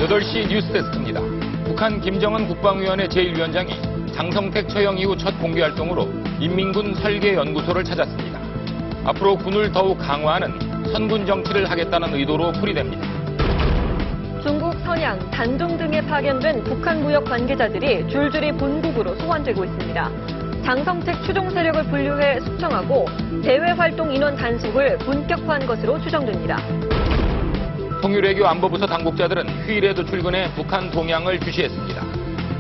8시 뉴스데스크입니다. 북한 김정은 국방위원회 제1위원장이 장성택 처형 이후 첫 공개활동으로 인민군 설계연구소를 찾았습니다. 앞으로 군을 더욱 강화하는 선군 정치를 하겠다는 의도로 풀이됩니다. 중국 선양, 단둥 등에 파견된 북한 무역 관계자들이 줄줄이 본국으로 소환되고 있습니다. 장성택 추종 세력을 분류해 숙청하고 대외 활동 인원 단속을 본격화한 것으로 추정됩니다. 통일외교 안보부서 당국자들은 휴일에도 출근해 북한 동향을 주시했습니다.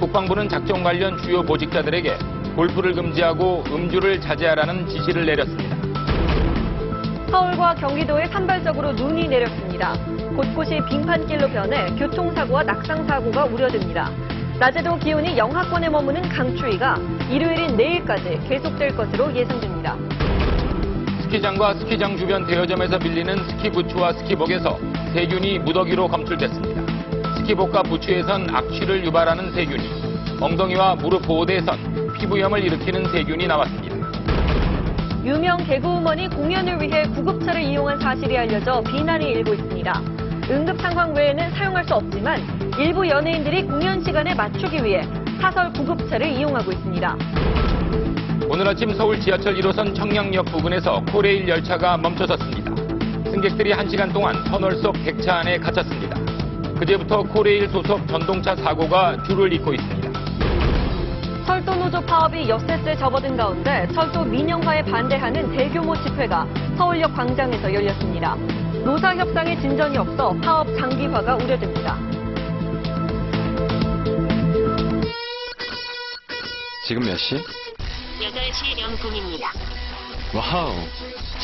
국방부는 작전 관련 주요 보직자들에게 골프를 금지하고 음주를 자제하라는 지시를 내렸습니다. 서울과 경기도에 산발적으로 눈이 내렸습니다. 곳곳이 빙판길로 변해 교통사고와 낙상사고가 우려됩니다. 낮에도 기온이 영하권에 머무는 강추위가 일요일인 내일까지 계속될 것으로 예상됩니다. 스키장과 스키장 주변 대여점에서 빌리는 스키부츠와 스키복에서 세균이 무더기로 검출됐습니다. 스키복과 부츠에선 악취를 유발하는 세균이, 엉덩이와 무릎 보호대에선 피부염을 일으키는 세균이 나왔습니다. 유명 개그우먼이 공연을 위해 구급차를 이용한 사실이 알려져 비난이 일고 있습니다. 응급 상황 외에는 사용할 수 없지만 일부 연예인들이 공연 시간에 맞추기 위해 사설 구급차를 이용하고 있습니다. 오늘 아침 서울 지하철 1호선 청량역 부근에서 코레일 열차가 멈춰섰습니다. 승객들이 1시간 동안 터널 속 객차 안에 갇혔습니다. 그제부터 코레일 소속 전동차 사고가 줄을 잇고 있습니다. 철도 노조 파업이 엿새째 접어든 가운데 철도 민영화에 반대하는 대규모 집회가 서울역 광장에서 열렸습니다. 노사 협상에 진전이 없어 파업 장기화가 우려됩니다. 지금 몇 시? 8시 0분입니다. 와우,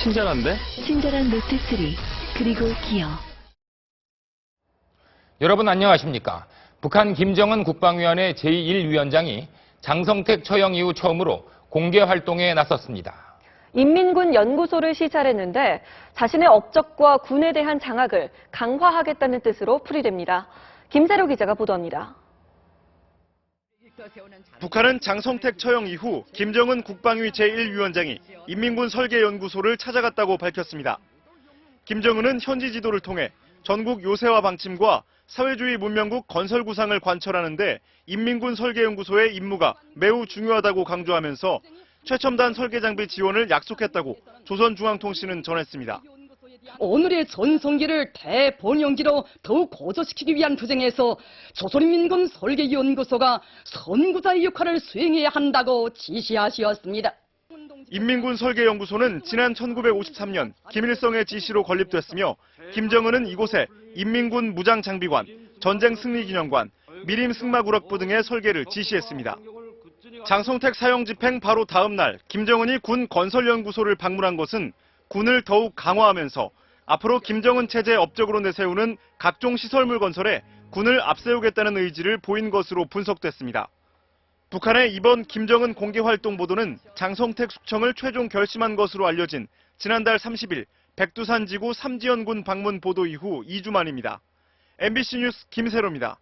친절한데? 친절한 노트3, 그리고 기어. 여러분 안녕하십니까? 북한 김정은 국방위원회 제1위원장이 장성택 처형 이후 처음으로 공개 활동에 나섰습니다. 인민군 연구소를 시찰했는데 자신의 업적과 군에 대한 장악을 강화하겠다는 뜻으로 풀이됩니다. 김세로 기자가 보도합니다. 북한은 장성택 처형 이후 김정은 국방위 제1위원장이 인민군 설계연구소를 찾아갔다고 밝혔습니다. 김정은은 현지 지도를 통해 전국 요새화 방침과 사회주의 문명국 건설 구상을 관철하는 데 인민군 설계연구소의 임무가 매우 중요하다고 강조하면서 최첨단 설계 장비 지원을 약속했다고 조선중앙통신은 전했습니다. 오늘의 전성기를 대본영지로 더욱 고조시키기 위한 투쟁에서 조선인민군 설계연구소가 선구자의 역할을 수행해야 한다고 지시하셨습니다. 인민군 설계연구소는 지난 1953년 김일성의 지시로 건립됐으며 김정은은 이곳에 인민군 무장장비관, 전쟁승리기념관, 미림승마구락부 등의 설계를 지시했습니다. 장성택 사형 집행 바로 다음 날 김정은이 군 건설연구소를 방문한 것은 군을 더욱 강화하면서 앞으로 김정은 체제 업적으로 내세우는 각종 시설물 건설에 군을 앞세우겠다는 의지를 보인 것으로 분석됐습니다. 북한의 이번 김정은 공개활동 보도는 장성택 숙청을 최종 결심한 것으로 알려진 지난달 30일 백두산 지구 삼지연군 방문 보도 이후 2주 만입니다. MBC 뉴스 김세로입니다.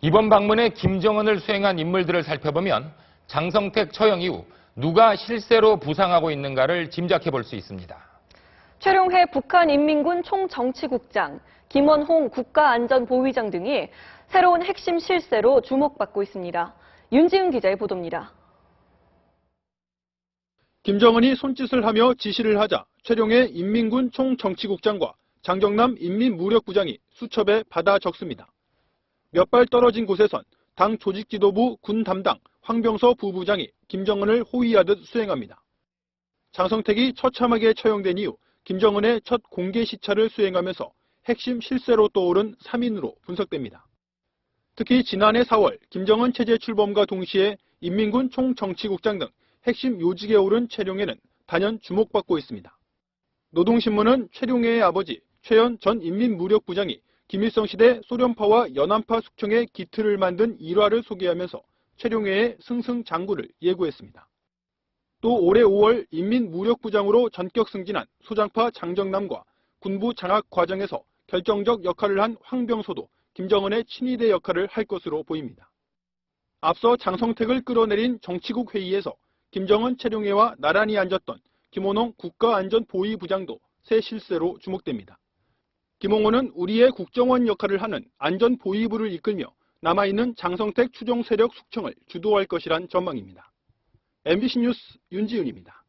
이번 방문에 김정은을 수행한 인물들을 살펴보면 장성택 처형 이후 누가 실세로 부상하고 있는가를 짐작해 볼 수 있습니다. 최룡해 북한인민군 총정치국장, 김원홍 국가안전보위장 등이 새로운 핵심 실세로 주목받고 있습니다. 윤지은 기자의 보도입니다. 김정은이 손짓을 하며 지시를 하자 최룡해 인민군 총정치국장과 장정남 인민무력부장이 수첩에 받아 적습니다. 몇 발 떨어진 곳에선 당 조직지도부 군 담당 황병서 부부장이 김정은을 호위하듯 수행합니다. 장성택이 처참하게 처형된 이후 김정은의 첫 공개 시찰을 수행하면서 핵심 실세로 떠오른 3인으로 분석됩니다. 특히 지난해 4월 김정은 체제 출범과 동시에 인민군 총정치국장 등 핵심 요직에 오른 최룡해는 단연 주목받고 있습니다. 노동신문은 최룡해의 아버지 최연 전 인민무력부장이 김일성 시대 소련파와 연안파 숙청의 기틀을 만든 일화를 소개하면서 최룡해의 승승장구를 예고했습니다. 또 올해 5월 인민무력부장으로 전격 승진한 소장파 장정남과 군부 장악 과정에서 결정적 역할을 한 황병소도 김정은의 친위대 역할을 할 것으로 보입니다. 앞서 장성택을 끌어내린 정치국 회의에서 김정은 최룡해와 나란히 앉았던 김원홍 국가안전보위부장도 새 실세로 주목됩니다. 김홍호는 우리의 국정원 역할을 하는 안전보위부를 이끌며 남아있는 장성택 추종 세력 숙청을 주도할 것이란 전망입니다. MBC 뉴스 윤지윤입니다.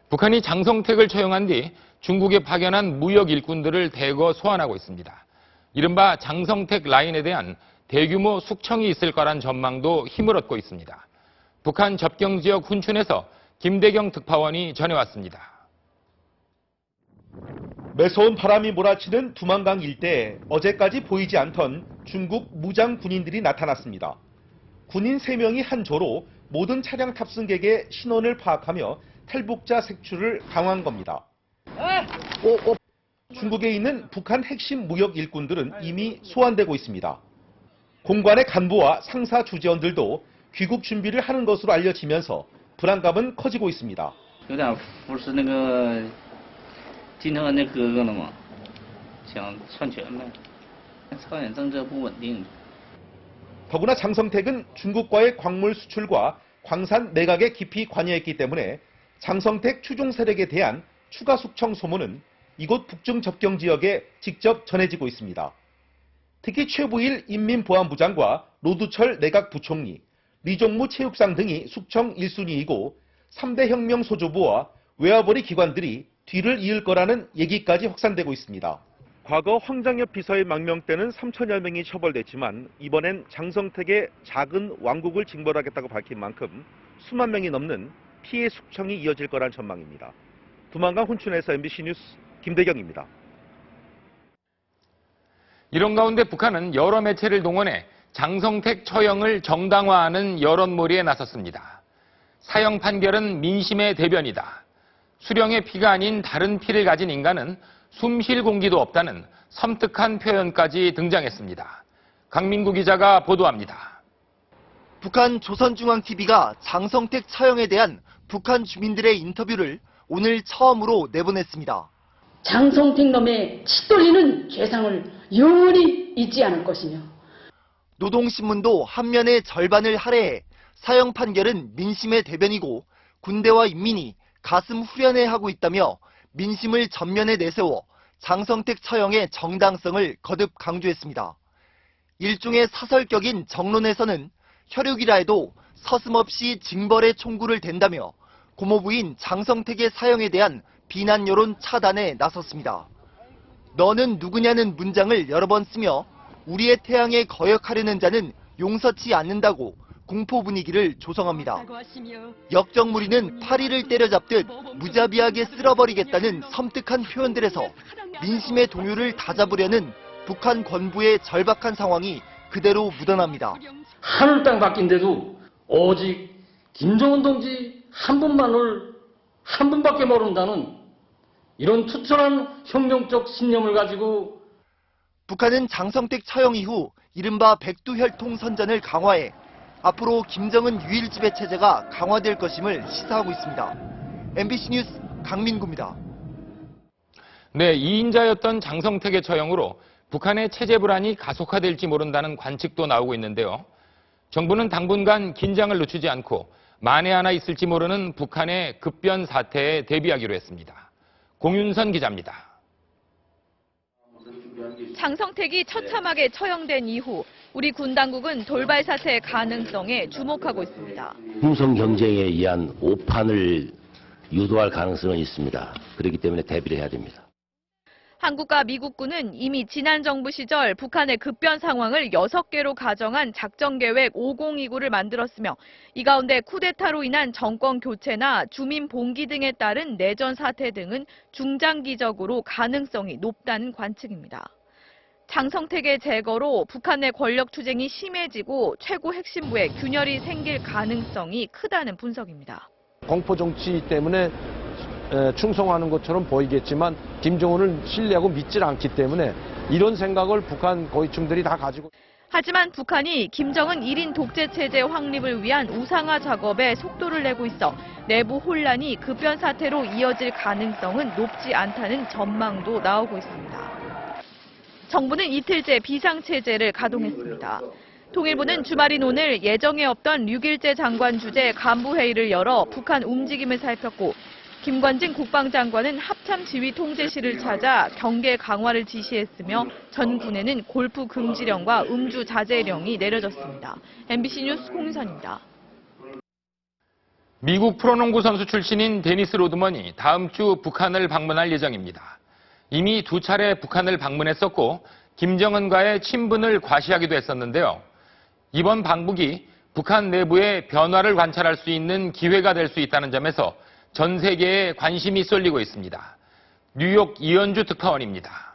북한이 장성택을 처형한 뒤 중국에 파견한 무역 일꾼들을 대거 소환하고 있습니다. 이른바 장성택 라인에 대한 대규모 숙청이 있을 거란 전망도 힘을 얻고 있습니다. 북한 접경 지역 훈춘에서 김대경 특파원이 전해왔습니다. 매서운 바람이 몰아치는 두만강 일대에 어제까지 보이지 않던 중국 무장 군인들이 나타났습니다. 군인 3명이 한 조로 모든 차량 탑승객의 신원을 파악하며 탈북자 색출을 강화한 겁니다. 중국에 있는 북한 핵심 무역 일꾼들은 이미 소환되고 있습니다. 공관의 간부와 상사 주재원들도 귀국 준비를 하는 것으로 알려지면서 불안감은 커지고 있습니다. 더구나 장성택은 중국과의 광물 수출과 광산 매각에 깊이 관여했기 때문에 장성택 추종 세력에 대한 추가 숙청 소문은 이곳 북중 접경 지역에 직접 전해지고 있습니다. 특히 최부일 인민보안부장과 노두철 내각부총리, 리종무 체육상 등이 숙청 1순위이고 3대 혁명 소조부와 외화벌이 기관들이 뒤를 이을 거라는 얘기까지 확산되고 있습니다. 과거 황장엽 비서의 망명 때는 3천여 명이 처벌됐지만 이번엔 장성택의 작은 왕국을 징벌하겠다고 밝힌 만큼 수만 명이 넘는 피해 숙청이 이어질 거란 전망입니다. 두만강 훈춘에서 MBC 뉴스 김대경입니다. 이런 가운데 북한은 여러 매체를 동원해 장성택 처형을 정당화하는 여론몰이에 나섰습니다. 사형 판결은 민심의 대변이다. 수령의 피가 아닌 다른 피를 가진 인간은 숨 쉴 공기도 없다는 섬뜩한 표현까지 등장했습니다. 강민구 기자가 보도합니다. 북한 조선중앙TV가 장성택 처형에 대한 북한 주민들의 인터뷰를 오늘 처음으로 내보냈습니다. 장성택 놈의 치돌리는 죄상을 영원히 잊지 않을 것이며 노동신문도 한면의 절반을 할애해 사형 판결은 민심의 대변이고 군대와 인민이 가슴 후련해하고 있다며 민심을 전면에 내세워 장성택 처형의 정당성을 거듭 강조했습니다. 일종의 사설격인 정론에서는 혈육이라 해도 서슴없이 징벌의 총구를 댄다며 고모부인 장성택의 사형에 대한 비난 여론 차단에 나섰습니다. 너는 누구냐는 문장을 여러 번 쓰며 우리의 태양에 거역하려는 자는 용서치 않는다고 공포 분위기를 조성합니다. 역적무리는 파리를 때려잡듯 무자비하게 쓸어버리겠다는 섬뜩한 표현들에서 민심의 동요를 다잡으려는 북한 권부의 절박한 상황이 그대로 묻어납니다. 하늘 땅 바뀐데도 오직 김정은 동지 한 분밖에 모른다는 이런 투철한 혁명적 신념을 가지고 북한은 장성택 처형 이후 이른바 백두혈통 선전을 강화해 앞으로 김정은 유일 지배 체제가 강화될 것임을 시사하고 있습니다. MBC 뉴스 강민구입니다. 네, 2인자였던 장성택의 처형으로 북한의 체제 불안이 가속화될지 모른다는 관측도 나오고 있는데요. 정부는 당분간 긴장을 늦추지 않고 만에 하나 있을지 모르는 북한의 급변 사태에 대비하기로 했습니다. 공윤선 기자입니다. 장성택이 처참하게 처형된 이후 우리 군 당국은 돌발 사태의 가능성에 주목하고 있습니다. 홍성 경쟁에 의한 오판을 유도할 가능성은 있습니다. 그렇기 때문에 대비를 해야 됩니다. 한국과 미국군은 이미 지난 정부 시절 북한의 급변 상황을 6개로 가정한 작전계획 5029를 만들었으며 이 가운데 쿠데타로 인한 정권 교체나 주민 봉기 등에 따른 내전 사태 등은 중장기적으로 가능성이 높다는 관측입니다. 장성택의 제거로 북한 내 권력 투쟁이 심해지고 최고 핵심부에 균열이 생길 가능성이 크다는 분석입니다. 공포 정치 때문에 충성하는 것처럼 보이겠지만 김정은을 신뢰하고 믿질 않기 때문에 이런 생각을 북한 고위층들이 다 가지고. 하지만 북한이 김정은 1인 독재 체제 확립을 위한 우상화 작업에 속도를 내고 있어 내부 혼란이 급변 사태로 이어질 가능성은 높지 않다는 전망도 나오고 있습니다. 정부는 이틀째 비상체제를 가동했습니다. 통일부는 주말인 오늘 예정에 없던 6일째 장관 주재 간부회의를 열어 북한 움직임을 살폈고 김관진 국방장관은 합참 지휘 통제실을 찾아 경계 강화를 지시했으며 전 군에는 골프 금지령과 음주 자제령이 내려졌습니다. MBC 뉴스 홍윤선입니다. 미국 프로농구 선수 출신인 데니스 로드먼이 다음 주 북한을 방문할 예정입니다. 이미 2차례 북한을 방문했었고 김정은과의 친분을 과시하기도 했었는데요. 이번 방북이 북한 내부의 변화를 관찰할 수 있는 기회가 될 수 있다는 점에서 전 세계에 관심이 쏠리고 있습니다. 뉴욕 이현주 특파원입니다.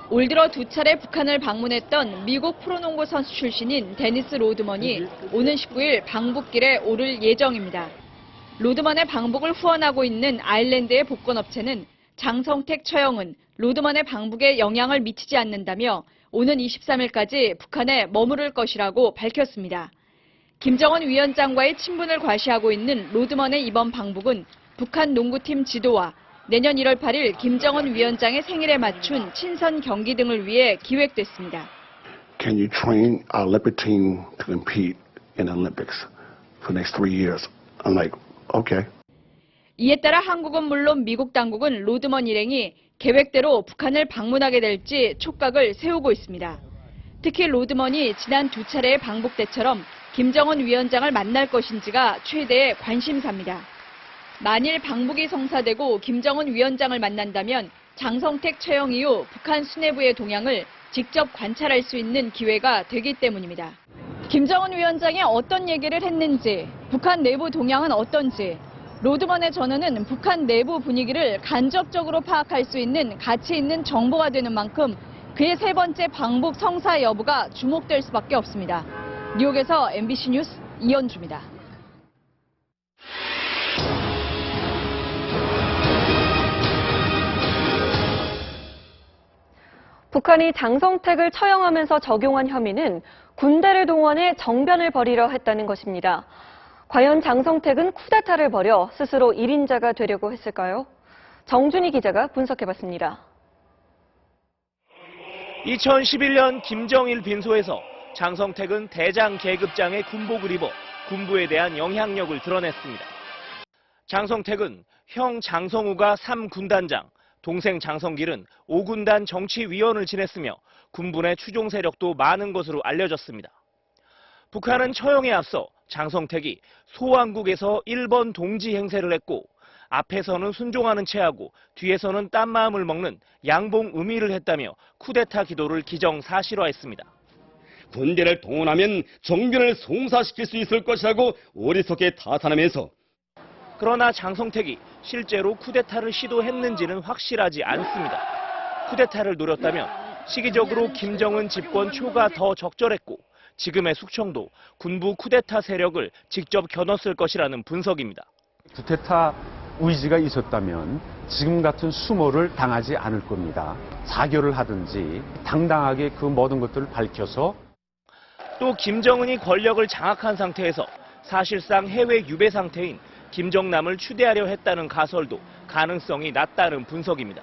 올 들어 2차례 북한을 방문했던 미국 프로농구 선수 출신인 데니스 로드먼이 오는 19일 방북길에 오를 예정입니다. 로드먼의 방북을 후원하고 있는 아일랜드의 복권업체는 장성택 처형은 로드먼의 방북에 영향을 미치지 않는다며 오는 23일까지 북한에 머무를 것이라고 밝혔습니다. 김정은 위원장과의 친분을 과시하고 있는 로드먼의 이번 방북은 북한 농구팀 지도와 내년 1월 8일 김정은 위원장의 생일에 맞춘 친선 경기 등을 위해 기획됐습니다. Can you train our Olympic team to compete in the Olympics for the next 3 years? I'm like, okay. 이에 따라 한국은 물론 미국 당국은 로드먼 일행이 계획대로 북한을 방문하게 될지 촉각을 세우고 있습니다. 특히 로드먼이 지난 2차례의 방북 때처럼 김정은 위원장을 만날 것인지가 최대의 관심사입니다. 만일 방북이 성사되고 김정은 위원장을 만난다면 장성택 처형 이후 북한 수뇌부의 동향을 직접 관찰할 수 있는 기회가 되기 때문입니다. 김정은 위원장이 어떤 얘기를 했는지, 북한 내부 동향은 어떤지, 로드먼의 전언은 북한 내부 분위기를 간접적으로 파악할 수 있는 가치 있는 정보가 되는 만큼 그의 3번째 방북 성사 여부가 주목될 수밖에 없습니다. 뉴욕에서 MBC 뉴스 이현주입니다. 북한이 장성택을 처형하면서 적용한 혐의는 군대를 동원해 정변을 벌이려 했다는 것입니다. 과연 장성택은 쿠데타를 벌여 스스로 1인자가 되려고 했을까요? 정준희 기자가 분석해봤습니다. 2011년 김정일 빈소에서 장성택은 대장 계급장의 군복을 입어 군부에 대한 영향력을 드러냈습니다. 장성택은 형 장성우가 3군단장, 동생 장성길은 5군단 정치위원을 지냈으며 군부 내 추종 세력도 많은 것으로 알려졌습니다. 북한은 처형에 앞서 장성택이 소왕국에서 1번 동지 행세를 했고 앞에서는 순종하는 체하고 뒤에서는 딴 마음을 먹는 양봉 의미를 했다며 쿠데타 기도를 기정사실화했습니다. 군대를 동원하면 정변을 송사시킬 수 있을 것이라고 어리석게 타산하면서 그러나 장성택이 실제로 쿠데타를 시도했는지는 확실하지 않습니다. 쿠데타를 노렸다면 시기적으로 김정은 집권 초가 더 적절했고 지금의 숙청도 군부 쿠데타 세력을 직접 겨눴을 것이라는 분석입니다. 쿠데타 의지가 있었다면 지금 같은 수모를 당하지 않을 겁니다. 자교를 하든지 당당하게 그 모든 것들을 밝혀서 또 김정은이 권력을 장악한 상태에서 사실상 해외 유배 상태인 김정남을 추대하려 했다는 가설도 가능성이 낮다는 분석입니다.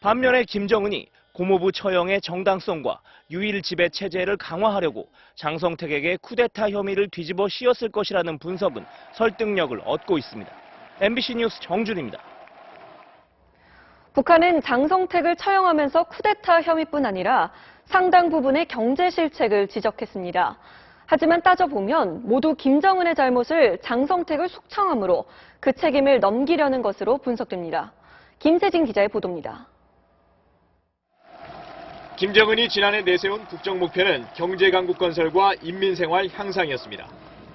반면에 김정은이 고모부 처형의 정당성과 유일 지배 체제를 강화하려고 장성택에게 쿠데타 혐의를 뒤집어 씌웠을 것이라는 분석은 설득력을 얻고 있습니다. MBC 뉴스 정준입니다. 북한은 장성택을 처형하면서 쿠데타 혐의뿐 아니라 상당 부분의 경제 실책을 지적했습니다. 하지만 따져보면 모두 김정은의 잘못을 장성택을 숙청함으로 그 책임을 넘기려는 것으로 분석됩니다. 김세진 기자의 보도입니다. 김정은이 지난해 내세운 국정 목표는 경제 강국 건설과 인민 생활 향상이었습니다.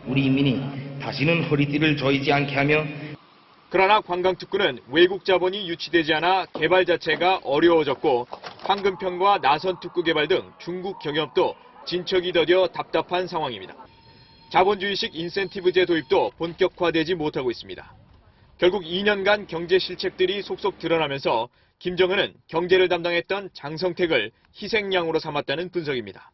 우리 인민이 다시는 허리띠를 조이지 않게 하며 그러나 관광특구는 외국 자본이 유치되지 않아 개발 자체가 어려워졌고 황금평과 나선특구 개발 등 중국 경협도 진척이 더뎌 답답한 상황입니다. 자본주의식 인센티브제 도입도 본격화되지 못하고 있습니다. 결국 2년간 경제 실책들이 속속 드러나면서 김정은은 경제를 담당했던 장성택을 희생양으로 삼았다는 분석입니다.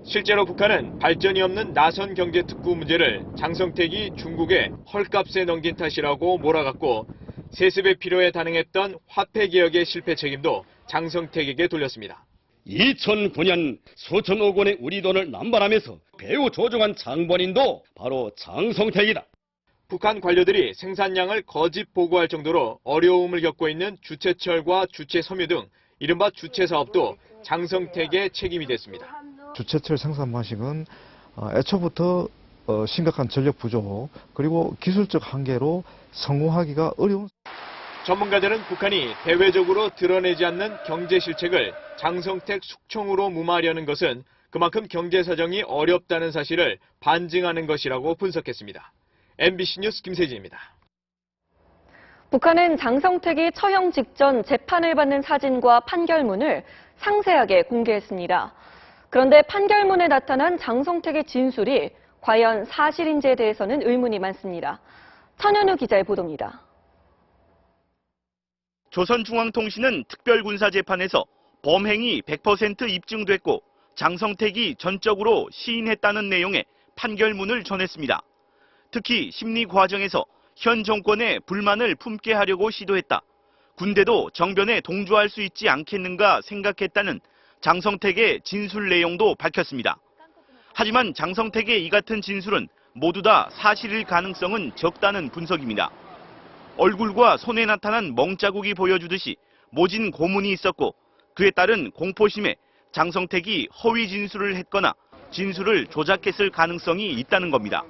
실제로 북한은 발전이 없는 나선 경제 특구 문제를 장성택이 중국에 헐값에 넘긴 탓이라고 몰아갔고 세습의 필요에 단행했던 화폐 개혁의 실패 책임도 장성택에게 돌렸습니다. 2009년 수천억 원의 우리 돈을 남발하면서 매우 조종한 장본인도 바로 장성택이다. 북한 관료들이 생산량을 거짓 보고할 정도로 어려움을 겪고 있는 주최철과 주최섬유 등 이른바 주최사업도 장성택의 책임이 됐습니다. 주최철 생산 방식은 애초부터 심각한 전력 부족 그리고 기술적 한계로 성공하기가 어려운. 전문가들은 북한이 대외적으로 드러내지 않는 경제 실책을 장성택 숙청으로 무마하려는 것은 그만큼 경제 사정이 어렵다는 사실을 반증하는 것이라고 분석했습니다. MBC 뉴스 김세진입니다. 북한은 장성택이 처형 직전 재판을 받는 사진과 판결문을 상세하게 공개했습니다. 그런데 판결문에 나타난 장성택의 진술이 과연 사실인지에 대해서는 의문이 많습니다. 천현우 기자의 보도입니다. 조선중앙통신은 특별군사재판에서 범행이 100% 입증됐고 장성택이 전적으로 시인했다는 내용의 판결문을 전했습니다. 특히 심리 과정에서 현 정권에 불만을 품게 하려고 시도했다. 군대도 정변에 동조할 수 있지 않겠는가 생각했다는 장성택의 진술 내용도 밝혔습니다. 하지만 장성택의 이 같은 진술은 모두 다 사실일 가능성은 적다는 분석입니다. 얼굴과 손에 나타난 멍자국이 보여주듯이 모진 고문이 있었고 그에 따른 공포심에 장성택이 허위 진술을 했거나 진술을 조작했을 가능성이 있다는 겁니다.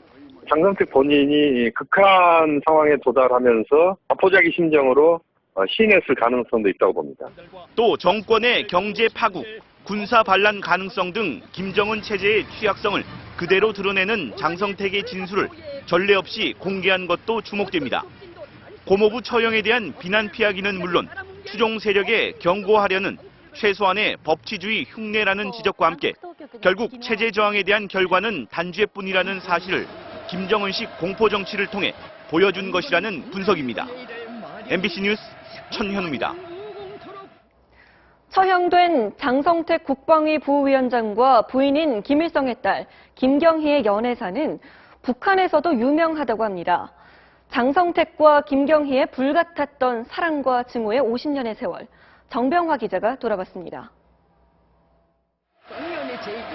장성택 본인이 극한 상황에 도달하면서 자포자기 심정으로 시인했을 가능성도 있다고 봅니다. 또 정권의 경제 파국, 군사 반란 가능성 등 김정은 체제의 취약성을 그대로 드러내는 장성택의 진술을 전례 없이 공개한 것도 주목됩니다. 고모부 처형에 대한 비난 피하기는 물론 추종 세력에 경고하려는 최소한의 법치주의 흉내라는 지적과 함께 결국 체제 저항에 대한 결과는 단죄뿐이라는 사실을 김정은식 공포 정치를 통해 보여준 것이라는 분석입니다. MBC 뉴스 천현우입니다. 처형된 장성택 국방위 부위원장과 부인인 김일성의 딸 김경희의 연애사는 북한에서도 유명하다고 합니다. 장성택과 김경희의 불같았던 사랑과 증오의 50년의 세월, 정병화 기자가 돌아봤습니다.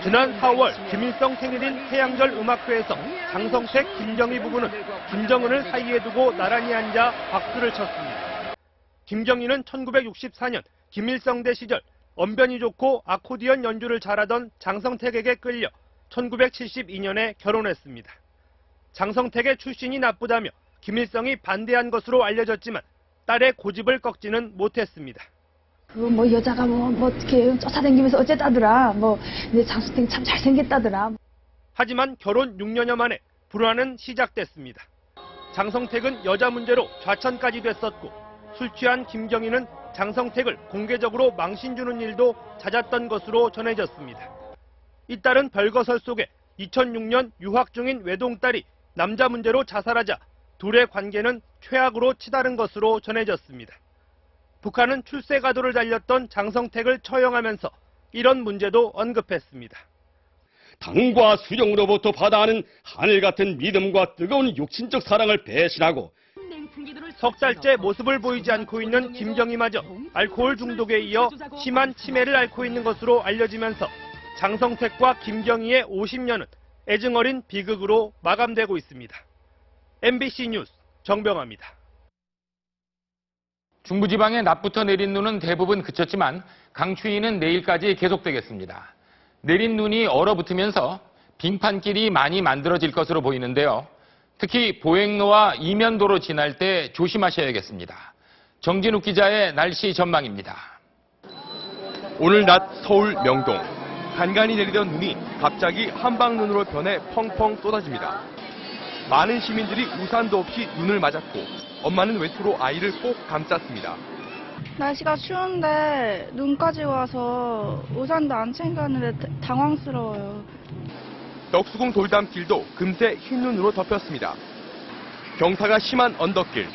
지난 4월 김일성 생일인 태양절 음악회에서 장성택, 김경희 부부는 김정은을 사이에 두고 나란히 앉아 박수를 쳤습니다. 김경희는 1964년 김일성대 시절 언변이 좋고 아코디언 연주를 잘하던 장성택에게 끌려 1972년에 결혼했습니다. 장성택의 출신이 나쁘다며 김일성이 반대한 것으로 알려졌지만 딸의 고집을 꺾지는 못했습니다. 뭐 여자가 뭐 어떻게 쫓아다니면서 어쨌다더라. 근데 장성택 참 잘생겼다더라. 하지만 결혼 6년여 만에 불화는 시작됐습니다. 장성택은 여자 문제로 좌천까지 됐었고 술 취한 김경희는 장성택을 공개적으로 망신 주는 일도 잦았던 것으로 전해졌습니다. 잇따른 별거설 속에 2006년 유학 중인 외동딸이 남자 문제로 자살하자 둘의 관계는 최악으로 치달은 것으로 전해졌습니다. 북한은 출세 가도를 달렸던 장성택을 처형하면서 이런 문제도 언급했습니다. 당과 수령으로부터 받아하는 하늘 같은 믿음과 뜨거운 육신적 사랑을 배신하고 석 달째 모습을 보이지 않고 있는 김경희마저 알코올 중독에 이어 심한 치매를 앓고 있는 것으로 알려지면서 장성택과 김경희의 50년은 애증어린 비극으로 마감되고 있습니다. MBC 뉴스 정병화입니다. 중부지방에 낮부터 내린 눈은 대부분 그쳤지만 강추위는 내일까지 계속되겠습니다. 내린 눈이 얼어붙으면서 빙판길이 많이 만들어질 것으로 보이는데요. 특히 보행로와 이면도로 지날 때 조심하셔야겠습니다. 정진욱 기자의 날씨 전망입니다. 오늘 낮 서울 명동. 간간히 내리던 눈이 갑자기 한방눈으로 변해 펑펑 쏟아집니다. 많은 시민들이 우산도 없이 눈을 맞았고 엄마는 외투로 아이를 꼭 감쌌습니다. 날씨가 추운데 눈까지 와서 우산도 안 챙겼는데 당황스러워요. 덕수궁 돌담길도 금세 흰 눈으로 덮였습니다. 경사가 심한 언덕길.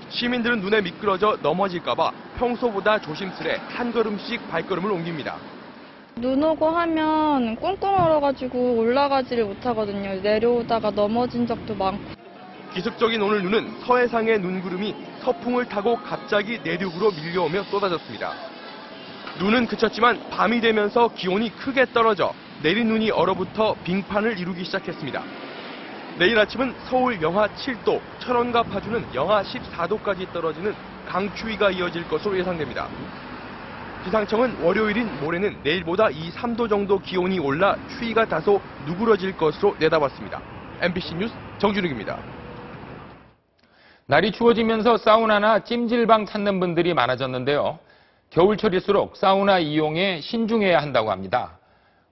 시민들은 눈에 미끄러져 넘어질까봐 평소보다 조심스레 한 걸음씩 발걸음을 옮깁니다. 눈 오고 하면 꽁꽁 얼어가지고 올라가지를 못하거든요. 내려오다가 넘어진 적도 많고. 기습적인 오늘 눈은 서해상의 눈구름이 서풍을 타고 갑자기 내륙으로 밀려오며 쏟아졌습니다. 눈은 그쳤지만 밤이 되면서 기온이 크게 떨어져 내린 눈이 얼어붙어 빙판을 이루기 시작했습니다. 내일 아침은 서울 영하 7도, 철원과 파주는 영하 14도까지 떨어지는 강추위가 이어질 것으로 예상됩니다. 기상청은 월요일인 모레는 내일보다 2, 3도 정도 기온이 올라 추위가 다소 누그러질 것으로 내다봤습니다. MBC 뉴스 정준욱입니다. 날이 추워지면서 사우나나 찜질방 찾는 분들이 많아졌는데요. 겨울철일수록 사우나 이용에 신중해야 한다고 합니다.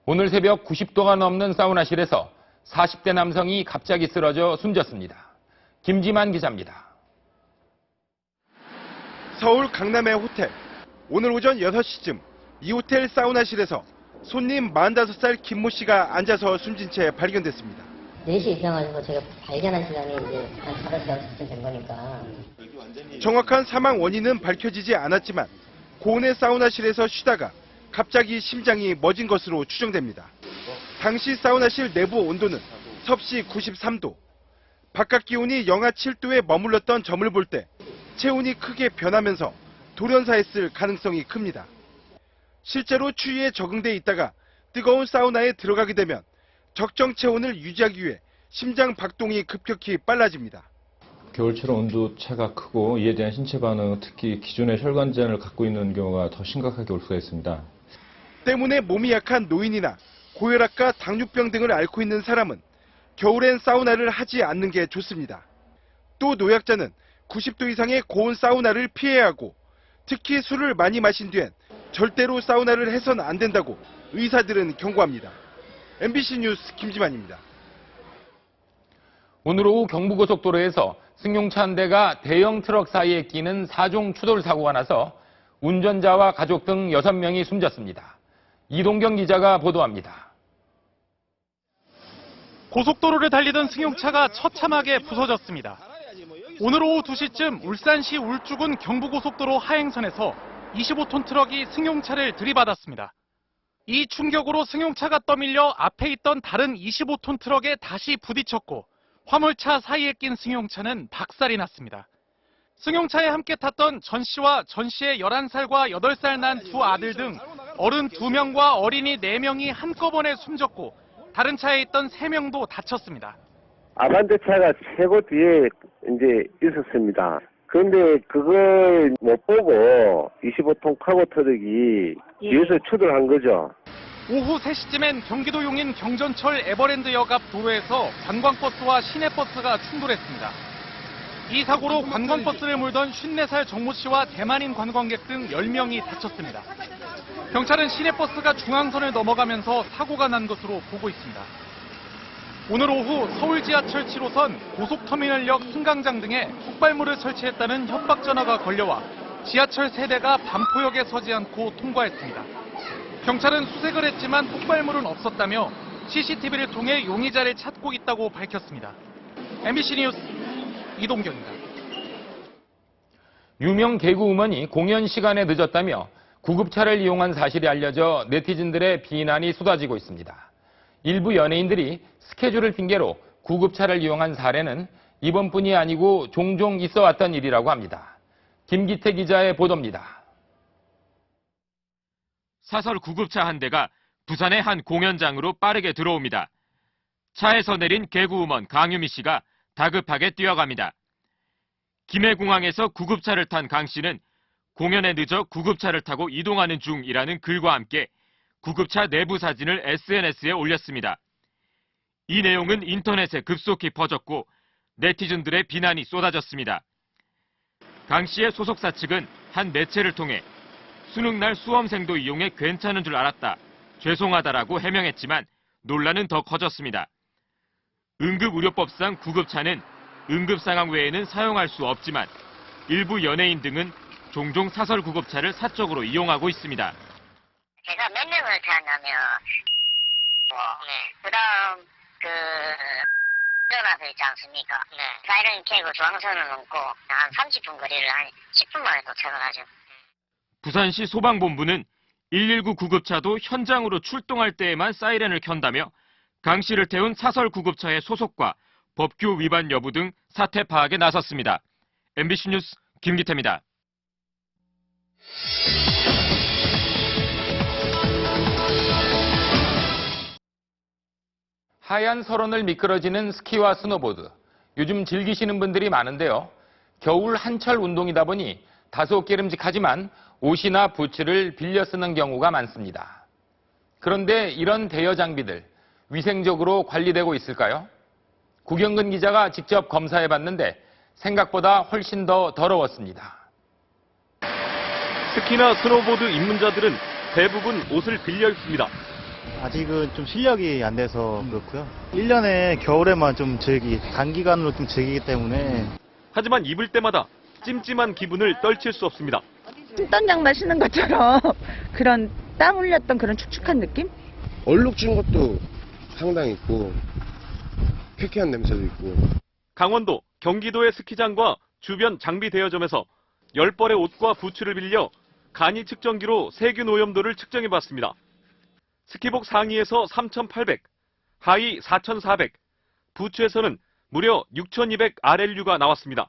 오늘 새벽 90도가 넘는 사우나실에서 40대 남성이 갑자기 쓰러져 숨졌습니다. 김지만 기자입니다. 서울 강남의 호텔. 오늘 오전 6시쯤 이 호텔 사우나실에서 손님 45살 김모 씨가 앉아서 숨진 채 발견됐습니다. 4시에 입장하셔서 제가 발견한 시간이 이제 한 5시, 6시쯤 된 거니까. 정확한 사망 원인은 밝혀지지 않았지만 고온의 사우나실에서 쉬다가 갑자기 심장이 멎은 것으로 추정됩니다. 당시 사우나실 내부 온도는 섭씨 93도. 바깥 기온이 영하 7도에 머물렀던 점을 볼 때 체온이 크게 변하면서 돌연사했을 가능성이 큽니다. 실제로 추위에 적응돼 있다가 뜨거운 사우나에 들어가게 되면 적정 체온을 유지하기 위해 심장 박동이 급격히 빨라집니다. 겨울철 온도차가 크고 이에 대한 신체 반응, 특히 기존의 혈관 질환을 갖고 있는 경우가 더 심각하게 올 수가 있습니다. 때문에 몸이 약한 노인이나 고혈압과 당뇨병 등을 앓고 있는 사람은 겨울엔 사우나를 하지 않는 게 좋습니다. 또 노약자는 90도 이상의 고온 사우나를 피해야 하고 특히 술을 많이 마신 뒤엔 절대로 사우나를 해선 안 된다고 의사들은 경고합니다. MBC 뉴스 김지만입니다. 오늘 오후 경부고속도로에서 승용차 한 대가 대형 트럭 사이에 끼는 4종 추돌 사고가 나서 운전자와 가족 등 6명이 숨졌습니다. 이동경 기자가 보도합니다. 고속도로를 달리던 승용차가 처참하게 부서졌습니다. 오늘 오후 2시쯤 울산시 울주군 경부고속도로 하행선에서 25톤 트럭이 승용차를 들이받았습니다. 이 충격으로 승용차가 떠밀려 앞에 있던 다른 25톤 트럭에 다시 부딪혔고 화물차 사이에 낀 승용차는 박살이 났습니다. 승용차에 함께 탔던 전 씨와 전 씨의 11살과 8살 난 두 아들 등 어른 2명과 어린이 4명이 한꺼번에 숨졌고 다른 차에 있던 3명도 다쳤습니다. 아반떼 차가 최고 뒤에 이제 있었습니다. 그런데 그걸 못 보고 25톤 카고 트럭이 뒤에서 추돌한 거죠. 오후 3시쯤엔 경기도 용인 경전철 에버랜드역 앞 도로에서 관광버스와 시내버스가 충돌했습니다. 이 사고로 관광버스를 몰던 54살 정모 씨와 대만인 관광객 등 10명이 다쳤습니다. 경찰은 시내버스가 중앙선을 넘어가면서 사고가 난 것으로 보고 있습니다. 오늘 오후 서울 지하철 7호선 고속터미널역 승강장 등에 폭발물을 설치했다는 협박 전화가 걸려와 지하철 세대가 반포역에 서지 않고 통과했습니다. 경찰은 수색을 했지만 폭발물은 없었다며 CCTV를 통해 용의자를 찾고 있다고 밝혔습니다. MBC 뉴스 이동경입니다. 유명 개그우먼이 공연 시간에 늦었다며 구급차를 이용한 사실이 알려져 네티즌들의 비난이 쏟아지고 있습니다. 일부 연예인들이 스케줄을 핑계로 구급차를 이용한 사례는 이번뿐이 아니고 종종 있어왔던 일이라고 합니다. 김기태 기자의 보도입니다. 사설 구급차 한 대가 부산의 한 공연장으로 빠르게 들어옵니다. 차에서 내린 개그우먼 강유미 씨가 다급하게 뛰어갑니다. 김해공항에서 구급차를 탄 강 씨는 공연에 늦어 구급차를 타고 이동하는 중이라는 글과 함께 구급차 내부 사진을 SNS에 올렸습니다. 이 내용은 인터넷에 급속히 퍼졌고 네티즌들의 비난이 쏟아졌습니다. 강 씨의 소속사 측은 한 매체를 통해 수능날 수험생도 이용해 괜찮은 줄 알았다, 죄송하다라고 해명했지만 논란은 더 커졌습니다. 응급의료법상 구급차는 응급 상황 외에는 사용할 수 없지만 일부 연예인 등은 종종 사설 구급차를 사적으로 이용하고 있습니다. 제가 몇 명을 태웠냐면 그다음 전화도 있지 않습니까? 사이렌 켜고 중앙선을 넘고 한 30분 거리를 한 10분 만에 도착을 하죠. 부산시 소방본부는 119 구급차도 현장으로 출동할 때에만 사이렌을 켠다며 강 씨를 태운 사설 구급차의 소속과 법규 위반 여부 등 사태 파악에 나섰습니다. MBC 뉴스 김기태입니다. 하얀 설원을 미끄러지는 스키와 스노보드. 요즘 즐기시는 분들이 많은데요. 겨울 한철 운동이다 보니 다소 깨름직하지만 옷이나 부츠를 빌려 쓰는 경우가 많습니다. 그런데 이런 대여 장비들 위생적으로 관리되고 있을까요? 구경근 기자가 직접 검사해봤는데 생각보다 훨씬 더 더러웠습니다. 스키나 스노보드 입문자들은 대부분 옷을 빌려 입습니다. 아직은 좀 실력이 안 돼서 그렇고요. 1년에 겨울에만 좀 단기간으로 좀 즐기기 때문에. 하지만 입을 때마다 찜찜한 기분을 떨칠 수 없습니다. 신던 양말 신는 것처럼 그런 땀 흘렸던 그런 축축한 느낌? 얼룩진 것도 상당히 있고 쾌쾌한 냄새도 있고. 강원도, 경기도의 스키장과 주변 장비 대여점에서 10벌의 옷과 부츠를 빌려 간이 측정기로 세균 오염도를 측정해봤습니다. 스키복 상의에서 3,800, 하의 4,400, 부츠에서는 무려 6,200 RLU가 나왔습니다.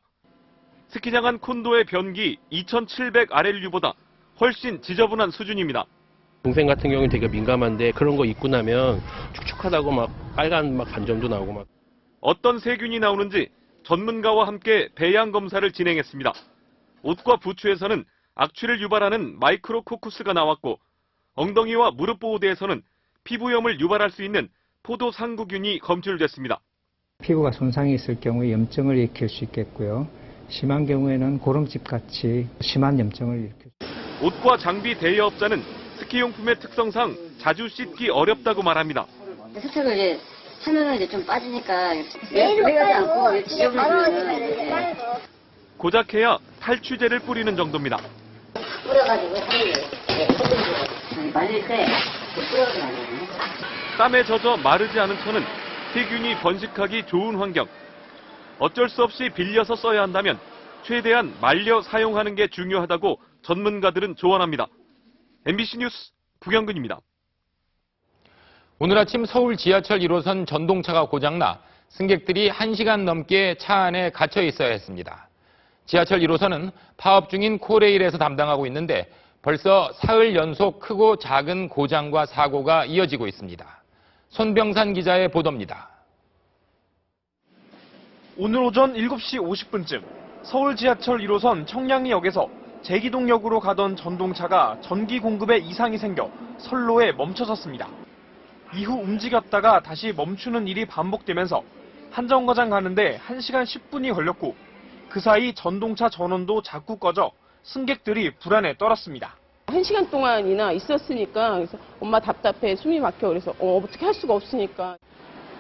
스키장 안 콘도의 변기 2,700 RLU보다 훨씬 지저분한 수준입니다. 동생 같은 경우는 되게 민감한데 그런 거 입고 나면 축축하다고 막 빨간 반점도 나오고 막. 어떤 세균이 나오는지 전문가와 함께 배양 검사를 진행했습니다. 옷과 부츠에서는 악취를 유발하는 마이크로코쿠스가 나왔고 엉덩이와 무릎 보호대에서는 피부염을 유발할 수 있는 포도상구균이 검출됐습니다. 피부가 손상이 있을 경우에 염증을 일으킬 수 있겠고요. 심한 경우에는 고름집같이 심한 염증을 일으킬 수 있습니다. 옷과 장비 대여업자는 스키용품의 특성상 자주 씻기 어렵다고 말합니다. 세탁을 이제 하면은 이제 좀 빠지니까 오래가지 않고 지저분해지면은 고작해야 탈취제를 뿌리는 정도입니다. 뿌려가지고 말릴 때 뿌려가지고 말리거든요. 땀에 젖어 마르지 않은 천은 세균이 번식하기 좋은 환경. 어쩔 수 없이 빌려서 써야 한다면 최대한 말려 사용하는 게 중요하다고 전문가들은 조언합니다. MBC 뉴스 구경근입니다. 오늘 아침 서울 지하철 1호선 전동차가 고장나 승객들이 1시간 넘게 차 안에 갇혀 있어야 했습니다. 지하철 1호선은 파업 중인 코레일에서 담당하고 있는데 벌써 사흘 연속 크고 작은 고장과 사고가 이어지고 있습니다. 손병산 기자의 보도입니다. 오늘 오전 7시 50분쯤 서울 지하철 1호선 청량리역에서 제기동역으로 가던 전동차가 전기 공급에 이상이 생겨 선로에 멈춰섰습니다. 이후 움직였다가 다시 멈추는 일이 반복되면서 한 정거장 가는데 1시간 10분이 걸렸고 그 사이 전동차 전원도 자꾸 꺼져 승객들이 불안에 떨었습니다. 1시간 동안이나 있었으니까 그래서 엄마 답답해 숨이 막혀 그래서 어떻게 할 수가 없으니까.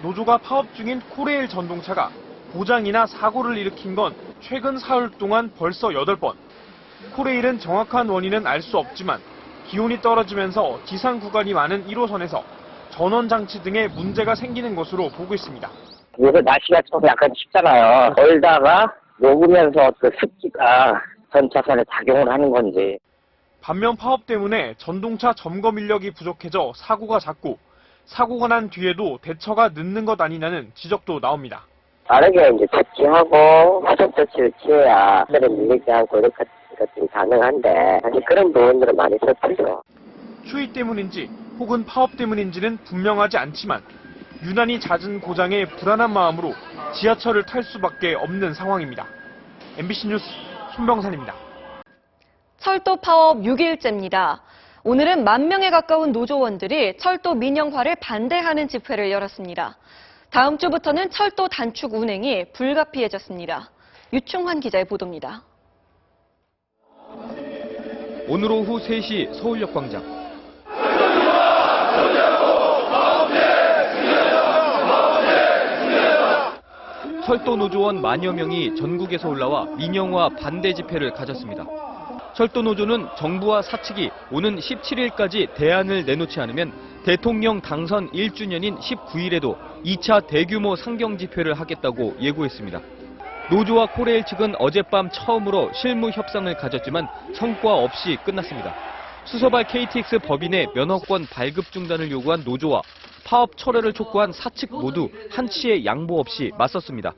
노조가 파업 중인 코레일 전동차가 고장이나 사고를 일으킨 건 최근 사흘 동안 벌써 8번. 코레일은 정확한 원인은 알 수 없지만 기온이 떨어지면서 지상 구간이 많은 1호선에서 전원 장치 등에 문제가 생기는 것으로 보고 있습니다. 요새 날씨가 좀 약간 춥잖아요. 걸다가 녹으면서 그 습기가 전차선에 작용을 하는 건지. 반면 파업 때문에 전동차 점검 인력이 부족해져 사고가 잦고 사고가 난 뒤에도 대처가 늦는 것 아니냐는 지적도 나옵니다. 빠르게 이제 조치하고 후속 조치를 취해야 사람들이 밀리지 않고 이렇게 것들이 가능한데 사실 그런 부분들은 많이 서툴죠. 추위 때문인지 혹은 파업 때문인지는 분명하지 않지만 유난히 잦은 고장에 불안한 마음으로 지하철을 탈 수밖에 없는 상황입니다. MBC 뉴스 손병산입니다. 철도 파업 6일째입니다. 오늘은 10,000명에 가까운 노조원들이 철도 민영화를 반대하는 집회를 열었습니다. 다음 주부터는 철도 단축 운행이 불가피해졌습니다. 유충환 기자의 보도입니다. 오늘 오후 3시 서울역 광장. 철도 노조원 만여 명이 전국에서 올라와 민영화 반대 집회를 가졌습니다. 철도 노조는 정부와 사측이 오는 17일까지 대안을 내놓지 않으면 대통령 당선 1주년인 19일에도 2차 대규모 상경 집회를 하겠다고 예고했습니다. 노조와 코레일 측은 어젯밤 처음으로 실무 협상을 가졌지만 성과 없이 끝났습니다. 수서발 KTX 법인의 면허권 발급 중단을 요구한 노조와 파업 철회를 촉구한 사측 모두 한치의 양보 없이 맞섰습니다.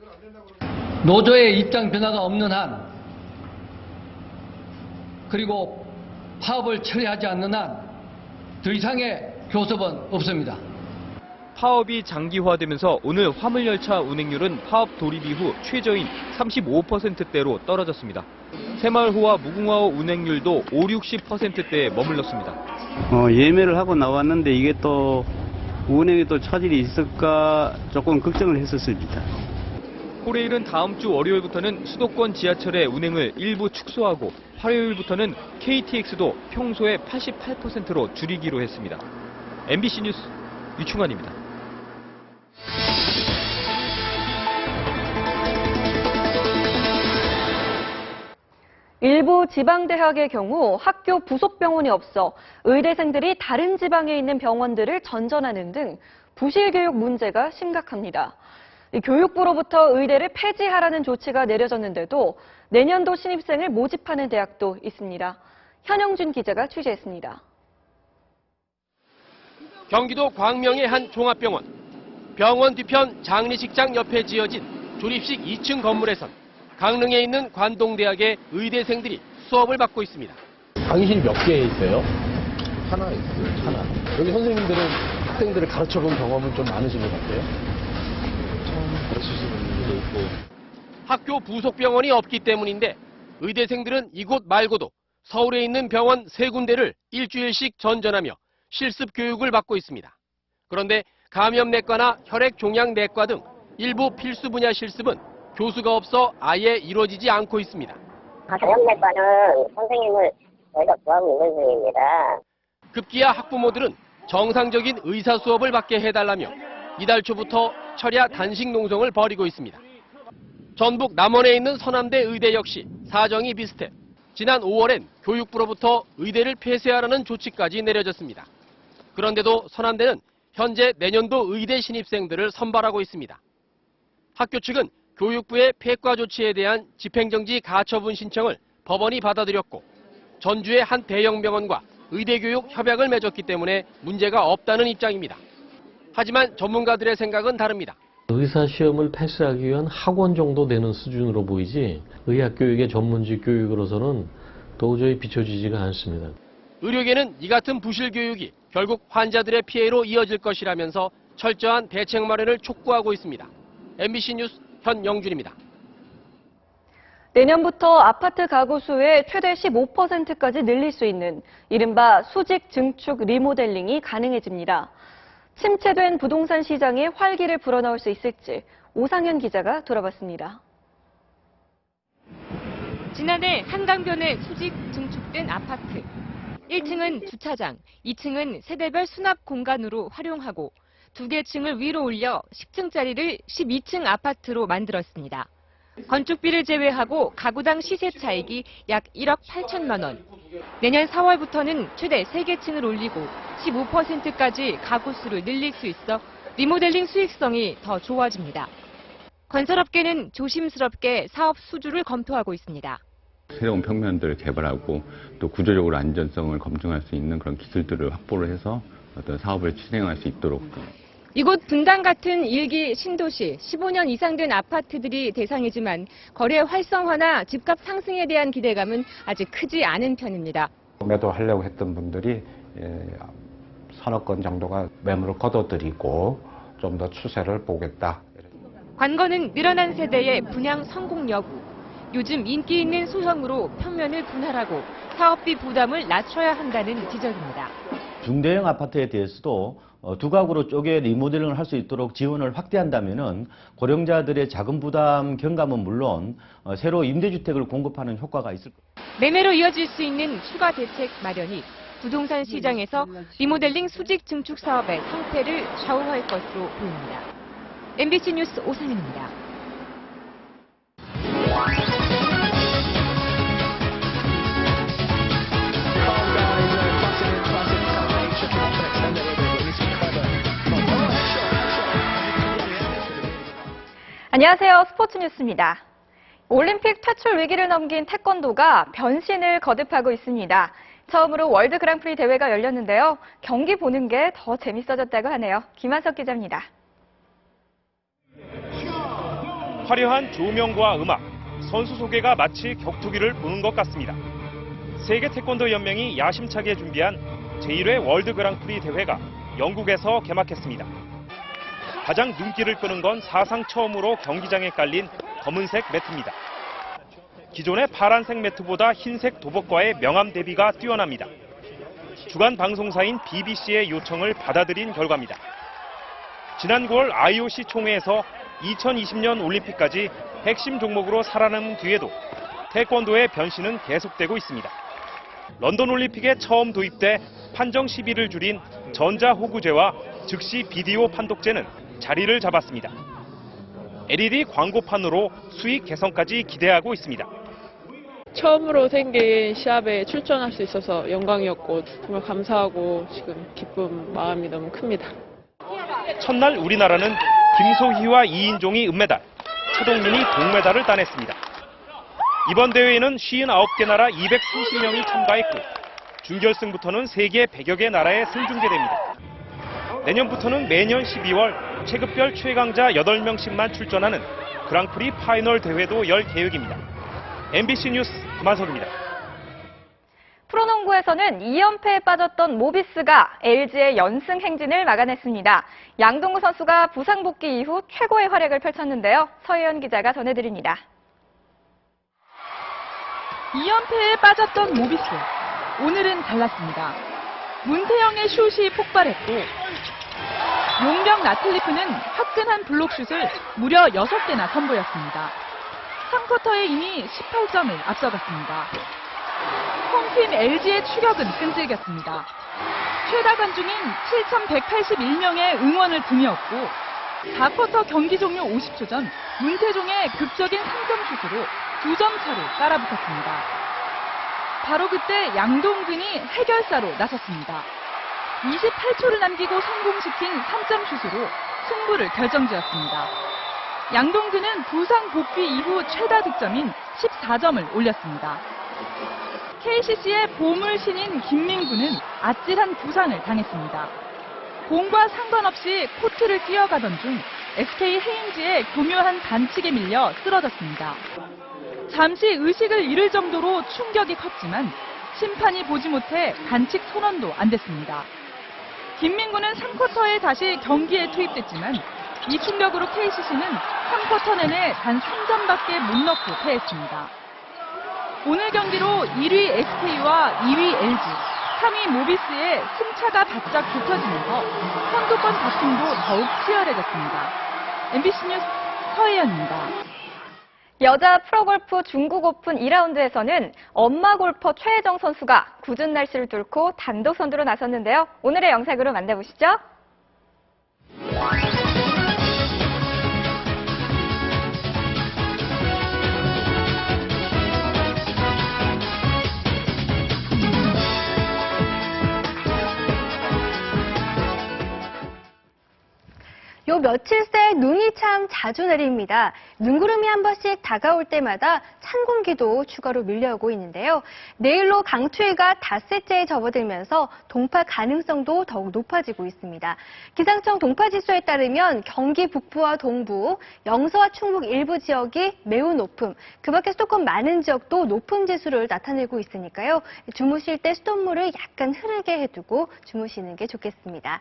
노조의 입장 변화가 없는 한 그리고 파업을 철회하지 않는 한 더 이상의 교섭은 없습니다. 파업이 장기화되면서 오늘 화물열차 운행률은 파업 돌입 이후 최저인 35%대로 떨어졌습니다. 새마을호와 무궁화호 운행률도 50-60%대에 머물렀습니다. 예매를 하고 나왔는데 이게 또 운행에 또 차질이 있을까 조금 걱정을 했었습니다. 코레일은 다음 주 월요일부터는 수도권 지하철의 운행을 일부 축소하고 화요일부터는 KTX도 평소의 88%로 줄이기로 했습니다. MBC 뉴스 유충환입니다. 일부 지방대학의 경우 학교 부속병원이 없어 의대생들이 다른 지방에 있는 병원들을 전전하는 등 부실교육 문제가 심각합니다. 교육부로부터 의대를 폐지하라는 조치가 내려졌는데도 내년도 신입생을 모집하는 대학도 있습니다. 현영준 기자가 취재했습니다. 경기도 광명의 한 종합병원. 병원 뒤편 장례식장 옆에 지어진 조립식 2층 건물에선 강릉에 있는 관동대학의 의대생들이 수업을 받고 있습니다. 강의실이 몇 개 있어요? 하나 있어요. 하나. 여기 선생님들은 학생들을 가르쳐본 경험은 좀 많으신 것 같아요? 처음 가르치시는 분들도 있고. 학교 부속병원이 없기 때문인데 의대생들은 이곳 말고도 서울에 있는 병원 3군데를 일주일씩 전전하며 실습 교육을 받고 있습니다. 그런데 감염내과나 혈액종양내과 등 일부 필수 분야 실습은 교수가 없어 아예 이루어지지 않고 있습니다. 감염내과는 선생님을 저희가 구하고 있는 중입니다. 급기야 학부모들은 정상적인 의사 수업을 받게 해달라며 이달 초부터 철야 단식 농성을 벌이고 있습니다. 전북 남원에 있는 서남대 의대 역시 사정이 비슷해 지난 5월엔 교육부로부터 의대를 폐쇄하라는 조치까지 내려졌습니다. 그런데도 서남대는 현재 내년도 의대 신입생들을 선발하고 있습니다. 학교 측은 교육부의 폐과 조치에 대한 집행정지 가처분 신청을 법원이 받아들였고 전주의 한 대형 병원과 의대교육 협약을 맺었기 때문에 문제가 없다는 입장입니다. 하지만 전문가들의 생각은 다릅니다. 의사시험을 패스하기 위한 학원 정도 되는 수준으로 보이지 의학교육의 전문직 교육으로서는 도저히 비춰지지가 않습니다. 의료계는 이 같은 부실 교육이 결국 환자들의 피해로 이어질 것이라면서 철저한 대책 마련을 촉구하고 있습니다. MBC 뉴스 현영준입니다. 내년부터 아파트 가구 수의 최대 15%까지 늘릴 수 있는 이른바 수직 증축 리모델링이 가능해집니다. 침체된 부동산 시장에 활기를 불어넣을 수 있을지 오상현 기자가 돌아봤습니다. 지난해 한강변에 수직 증축된 아파트. 1층은 주차장, 2층은 세대별 수납 공간으로 활용하고 2개 층을 위로 올려 10층짜리를 12층 아파트로 만들었습니다. 건축비를 제외하고 가구당 시세 차익이 약 1억 8천만 원. 내년 4월부터는 최대 3개 층을 올리고 15%까지 가구 수를 늘릴 수 있어 리모델링 수익성이 더 좋아집니다. 건설업계는 조심스럽게 사업 수주를 검토하고 있습니다. 새로운 평면들을 개발하고 또 구조적으로 안전성을 검증할 수 있는 그런 기술들을 확보를 해서 어떤 사업을 진행할 수 있도록. 이곳 분당 같은 일기 신도시 15년 이상 된 아파트들이 대상이지만 거래 활성화나 집값 상승에 대한 기대감은 아직 크지 않은 편입니다. 매도하려고 했던 분들이 서너 건 정도가 매물을 거둬들이고 좀 더 추세를 보겠다. 관건은 늘어난 세대의 분양 성공 여부. 요즘 인기 있는 소형으로 평면을 분할하고 사업비 부담을 낮춰야 한다는 지적입니다. 중대형 아파트에 대해서도 두 가구로 쪼개 리모델링을 할 수 있도록 지원을 확대한다면은 고령자들의 자금 부담 경감은 물론 새로 임대주택을 공급하는 효과가 있을 겁니다. 매매로 이어질 수 있는 추가 대책 마련이 부동산 시장에서 리모델링 수직 증축 사업의 성패를 좌우할 것으로 보입니다. MBC 뉴스 오상현입니다. 안녕하세요. 스포츠 뉴스입니다. 올림픽 퇴출 위기를 넘긴 태권도가 변신을 거듭하고 있습니다. 처음으로 월드 그랑프리 대회가 열렸는데요. 경기 보는 게 더 재밌어졌다고 하네요. 김한석 기자입니다. 화려한 조명과 음악, 선수 소개가 마치 격투기를 보는 것 같습니다. 세계 태권도 연맹이 야심차게 준비한 제1회 월드 그랑프리 대회가 영국에서 개막했습니다. 가장 눈길을 끄는 건 사상 처음으로 경기장에 깔린 검은색 매트입니다. 기존의 파란색 매트보다 흰색 도복과의 명암 대비가 뛰어납니다. 주간 방송사인 BBC의 요청을 받아들인 결과입니다. 지난 9월 IOC 총회에서 2020년 올림픽까지 핵심 종목으로 살아남은 뒤에도 태권도의 변신은 계속되고 있습니다. 런던 올림픽에 처음 도입돼 판정 시비를 줄인 전자호구제와 즉시 비디오 판독제는 자리를 잡았습니다. LED 광고판으로 수익 개선까지 기대하고 있습니다. 처음으로 생긴 시합에 출전할 수 있어서 영광이었고 정말 감사하고 지금 기쁜 마음이 너무 큽니다. 첫날 우리나라는 김소희와 이인종이 은메달, 차동민이 동메달을 따냈습니다. 이번 대회에는 59개 나라 230명이 참가했고 준결승부터는 세계 100여 개 나라에 생중계됩니다. 내년부터는 매년 12월 체급별 최강자 8명씩만 출전하는 그랑프리 파이널 대회도 열 계획입니다. MBC 뉴스 김한석입니다. 프로농구에서는 2연패에 빠졌던 모비스가 LG의 연승 행진을 막아냈습니다. 양동구 선수가 부상 복귀 이후 최고의 활약을 펼쳤는데요. 서혜연 기자가 전해드립니다. 2연패에 빠졌던 모비스. 오늘은 달랐습니다. 문태영의 슛이 폭발했고 용병 나틀리프는 화끈한 블록슛을 무려 6개나 선보였습니다. 3쿼터에 이미 18점을 앞서갔습니다. 홈팀 LG의 추격은 끈질겼습니다. 최다 관중인 7,181명의 응원을 등이었고 4쿼터 경기 종료 50초 전 문태종의 극적인 3점 슛으로 2점 차로 따라붙었습니다. 바로 그때 양동근이 해결사로 나섰습니다. 28초를 남기고 성공시킨 3점 슛으로 승부를 결정지었습니다. 양동근은 부상 복귀 이후 최다 득점인 14점을 올렸습니다. KCC의 보물 신인 김민구는 아찔한 부상을 당했습니다. 공과 상관없이 코트를 뛰어가던 중 SK 헤인즈의 교묘한 반칙에 밀려 쓰러졌습니다. 잠시 의식을 잃을 정도로 충격이 컸지만 심판이 보지 못해 반칙 선언도 안 됐습니다. 김민구는 3쿼터에 다시 경기에 투입됐지만 이 충격으로 KCC는 3쿼터 내내 단 3점밖에 못 넣고 패했습니다. 오늘 경기로 1위 SK와 2위 LG, 3위 모비스의 승차가 바짝 좁혀지면서 선두권 다툼도 더욱 치열해졌습니다. MBC 뉴스 서혜연입니다. 여자 프로골프 중국 오픈 2라운드에서는 엄마 골퍼 최혜정 선수가 궂은 날씨를 뚫고 단독 선두로 나섰는데요. 오늘의 영상으로 만나보시죠. 요 며칠 새 눈이 참 자주 내립니다. 눈구름이 한 번씩 다가올 때마다 찬 공기도 추가로 밀려오고 있는데요. 내일로 강추위가 닷새째에 접어들면서 동파 가능성도 더욱 높아지고 있습니다. 기상청 동파지수에 따르면 경기 북부와 동부, 영서와 충북 일부 지역이 매우 높음, 그 밖에 수도권 많은 지역도 높음 지수를 나타내고 있으니까요. 주무실 때 수돗물을 약간 흐르게 해두고 주무시는 게 좋겠습니다.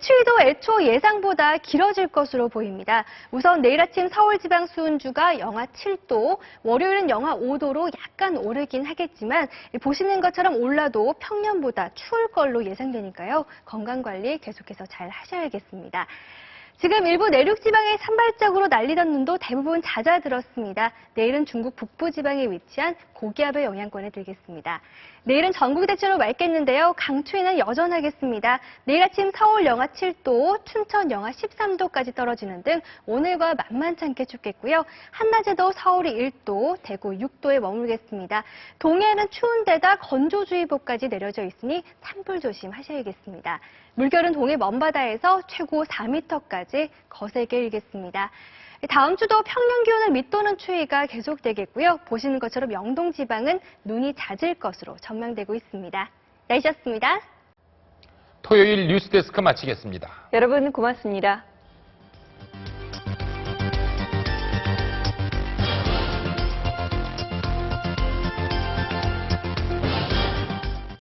추위도 애초 예상보다 길어질 것으로 보입니다. 우선 내일 아침 서울 지방 수은주가 영하 7도, 월요일은 영하 5도로 약간 오르긴 하겠지만 보시는 것처럼 올라도 평년보다 추울 걸로 예상되니까요. 건강관리 계속해서 잘 하셔야겠습니다. 지금 일부 내륙 지방에 산발적으로 날리던 눈도 대부분 잦아들었습니다. 내일은 중국 북부 지방에 위치한 고기압의 영향권에 들겠습니다. 내일은 전국이 대체로 맑겠는데요. 강추위는 여전하겠습니다. 내일 아침 서울 영하 7도, 춘천 영하 13도까지 떨어지는 등 오늘과 만만치 않게 춥겠고요. 한낮에도 서울이 1도, 대구 6도에 머물겠습니다. 동해는 추운 데다 건조주의보까지 내려져 있으니 산불 조심하셔야겠습니다. 물결은 동해 먼바다에서 최고 4m까지 거세게 일겠습니다. 다음 주도 평년 기온을 밑도는 추위가 계속되겠고요. 보시는 것처럼 영동 지방은 눈이 잦을 것으로 전망되고 있습니다. 날씨였습니다. 토요일 뉴스데스크 마치겠습니다. 여러분 고맙습니다.